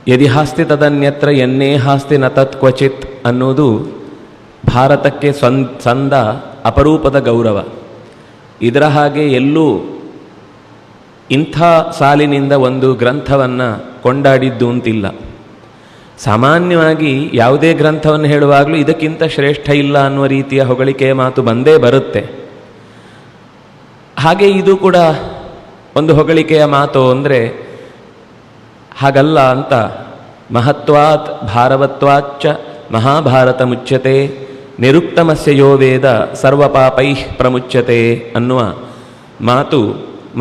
ಯದಿ ಹಾಸ್ತಿ ತದನ್ಯತ್ರ ಎನ್ನೇ ಹಾಸ್ತಿ ನ ತತ್ ಕ್ವಚಿತ್ ಅನ್ನೋದು ಭಾರತಕ್ಕೆ ಸಂದ ಅಪರೂಪದ ಗೌರವ. ಇದರ ಹಾಗೆ ಎಲ್ಲೂ ಇಂಥ ಸಾಲಿನಿಂದ ಒಂದು ಗ್ರಂಥವನ್ನು ಕೊಂಡಾಡಿದ್ದು ಅಂತಿಲ್ಲ. ಸಾಮಾನ್ಯವಾಗಿ ಯಾವುದೇ ಗ್ರಂಥವನ್ನು ಹೇಳುವಾಗಲೂ ಇದಕ್ಕಿಂತ ಶ್ರೇಷ್ಠ ಇಲ್ಲ ಅನ್ನುವ ರೀತಿಯ ಹೊಗಳಿಕೆಯ ಮಾತು ಬಂದೇ ಬರುತ್ತೆ. ಹಾಗೆ ಇದು ಕೂಡ ಒಂದು ಹೊಗಳಿಕೆಯ ಮಾತು ಅಂದರೆ ಹಾಗಲ್ಲ ಅಂತ. ಮಹತ್ವಾತ್ ಭಾರವತ್ವಾಚ್ಚ ಮಹಾಭಾರತ ಮುಚ್ಯತೆ ನಿರುಕ್ತಮಸ್ಯ ಯೋ ವೇದ ಸರ್ವಪಾಪೈಃ ಪ್ರಮುಚ್ಯತೆ ಅನ್ನುವ ಮಾತು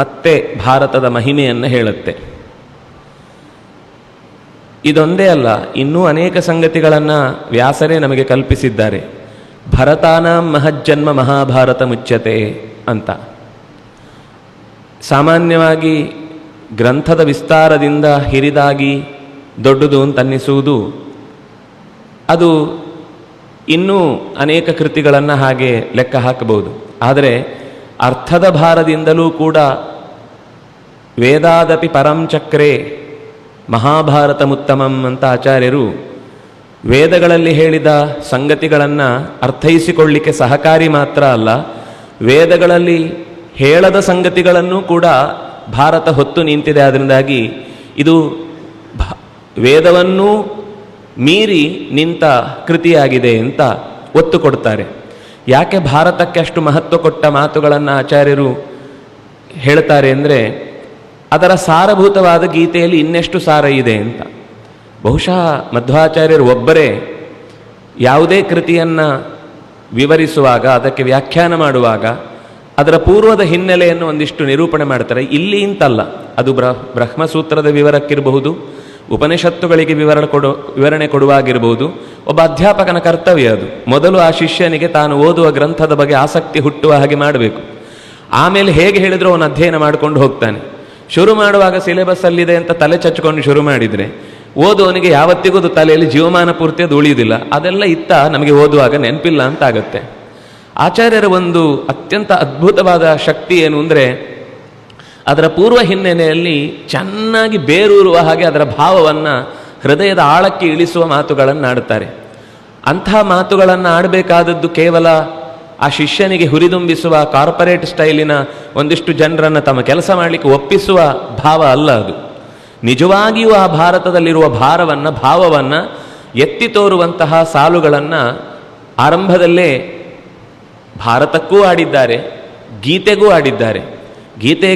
ಮತ್ತೆ ಭಾರತದ ಮಹಿಮೆಯನ್ನು ಹೇಳುತ್ತೆ. ಇದೊಂದೇ ಅಲ್ಲ, ಇನ್ನೂ ಅನೇಕ ಸಂಗತಿಗಳನ್ನು ವ್ಯಾಸರೇ ನಮಗೆ ಕಲ್ಪಿಸಿದ್ದಾರೆ. ಭರತಾನಾಂ ಮಹಜ್ಜನ್ಮ ಮಹಾಭಾರತ ಮುಚ್ಯತೆ ಅಂತ. ಸಾಮಾನ್ಯವಾಗಿ ಗ್ರಂಥದ ವಿಸ್ತಾರದಿಂದ ಹಿರಿದಾಗಿ ದೊಡ್ಡದು ಅಂತನ್ನಿಸುವುದು, ಅದು ಇನ್ನೂ ಅನೇಕ ಕೃತಿಗಳನ್ನು ಹಾಗೆ ಲೆಕ್ಕ ಹಾಕಬಹುದು. ಆದರೆ ಅರ್ಥದ ಭಾರದಿಂದಲೂ ಕೂಡ ವೇದಾದಪಿ ಪರಂಚಕ್ರೆ ಮಹಾಭಾರತ ಮುತ್ತಮಂ ಅಂತ ಆಚಾರ್ಯರು ವೇದಗಳಲ್ಲಿ ಹೇಳಿದ ಸಂಗತಿಗಳನ್ನು ಅರ್ಥೈಸಿಕೊಳ್ಳಿಕ್ಕೆ ಸಹಕಾರಿ ಮಾತ್ರ ಅಲ್ಲ, ವೇದಗಳಲ್ಲಿ ಹೇಳದ ಸಂಗತಿಗಳನ್ನು ಕೂಡ ಭಾರತ ಹೊತ್ತು ನಿಂತಿದೆ. ಅದರಿಂದಾಗಿ ಇದು ವೇದವನ್ನೂ ಮೀರಿ ನಿಂತ ಕೃತಿಯಾಗಿದೆ ಅಂತ ಒತ್ತು ಕೊಡ್ತಾರೆ. ಯಾಕೆ ಭಾರತಕ್ಕೆ ಅಷ್ಟು ಮಹತ್ವ ಕೊಟ್ಟ ಮಾತುಗಳನ್ನು ಆಚಾರ್ಯರು ಹೇಳ್ತಾರೆ ಅಂದರೆ, ಅದರ ಸಾರಭೂತವಾದ ಗೀತೆಯಲ್ಲಿ ಇನ್ನೆಷ್ಟು ಸಾರ ಇದೆ ಅಂತ. ಬಹುಶಃ ಮಧ್ವಾಚಾರ್ಯರು ಒಬ್ಬರೇ ಯಾವುದೇ ಕೃತಿಯನ್ನು ವಿವರಿಸುವಾಗ, ಅದಕ್ಕೆ ವ್ಯಾಖ್ಯಾನ ಮಾಡುವಾಗ ಅದರ ಪೂರ್ವದ ಹಿನ್ನೆಲೆಯನ್ನು ಒಂದಿಷ್ಟು ನಿರೂಪಣೆ ಮಾಡ್ತಾರೆ. ಇಲ್ಲಿ ಇಂತಲ್ಲ, ಅದು ಬ್ರಹ್ಮಸೂತ್ರದ ವಿವರಕ್ಕಿರಬಹುದು, ಉಪನಿಷತ್ತುಗಳಿಗೆ ವಿವರಣೆ ಕೊಡುವಾಗಿರಬಹುದು. ಒಬ್ಬ ಅಧ್ಯಾಪಕನ ಕರ್ತವ್ಯ ಅದು. ಮೊದಲು ಆ ಶಿಷ್ಯನಿಗೆ ತಾನು ಓದುವ ಗ್ರಂಥದ ಬಗ್ಗೆ ಆಸಕ್ತಿ ಹುಟ್ಟುವ ಹಾಗೆ ಮಾಡಬೇಕು. ಆಮೇಲೆ ಹೇಗೆ ಹೇಳಿದ್ರು ಅವನು ಅಧ್ಯಯನ ಮಾಡಿಕೊಂಡು ಹೋಗ್ತಾನೆ. ಶುರು ಮಾಡುವಾಗ ಸಿಲೆಬಸ್ ಅಲ್ಲಿದೆ ಅಂತ ತಲೆ ಚಚ್ಕೊಂಡು ಶುರು ಮಾಡಿದರೆ ಓದುವನಿಗೆ ಯಾವತ್ತಿಗೂ ಅದು ತಲೆಯಲ್ಲಿ ಜೀವಮಾನ ಪೂರ್ತಿ ಅದು ಉಳಿಯುವುದಿಲ್ಲ. ಅದೆಲ್ಲ ನಮಗೆ ಓದುವಾಗ ನೆನಪಿಲ್ಲ ಅಂತ ಆಗುತ್ತೆ. ಆಚಾರ್ಯರ ಒಂದು ಅತ್ಯಂತ ಅದ್ಭುತವಾದ ಶಕ್ತಿ ಏನು ಅಂದರೆ, ಅದರ ಪೂರ್ವ ಹಿನ್ನೆಲೆಯಲ್ಲಿ ಚೆನ್ನಾಗಿ ಬೇರೂರುವ ಹಾಗೆ ಅದರ ಭಾವವನ್ನು ಹೃದಯದ ಆಳಕ್ಕೆ ಇಳಿಸುವ ಮಾತುಗಳನ್ನು ಆಡುತ್ತಾರೆ. ಅಂಥ ಮಾತುಗಳನ್ನು ಆಡಬೇಕಾದದ್ದು ಕೇವಲ ಆ ಶಿಷ್ಯನಿಗೆ ಹುರಿದುಂಬಿಸುವ ಕಾರ್ಪೊರೇಟ್ ಸ್ಟೈಲಿನ ಒಂದಿಷ್ಟು ಜನರನ್ನು ತಮ್ಮ ಕೆಲಸ ಮಾಡಲಿಕ್ಕೆ ಒಪ್ಪಿಸುವ ಭಾವ ಅಲ್ಲ. ಅದು ನಿಜವಾಗಿಯೂ ಆ ಭಾರತದಲ್ಲಿರುವ ಭಾವವನ್ನು ಎತ್ತಿ ತೋರುವಂತಹ ಸಾಲುಗಳನ್ನು ಆರಂಭದಲ್ಲೇ ಭಾರತಕ್ಕೂ ಆಡಿದ್ದಾರೆ, ಗೀತೆಗೂ ಆಡಿದ್ದಾರೆ. ಗೀತೆಗೆ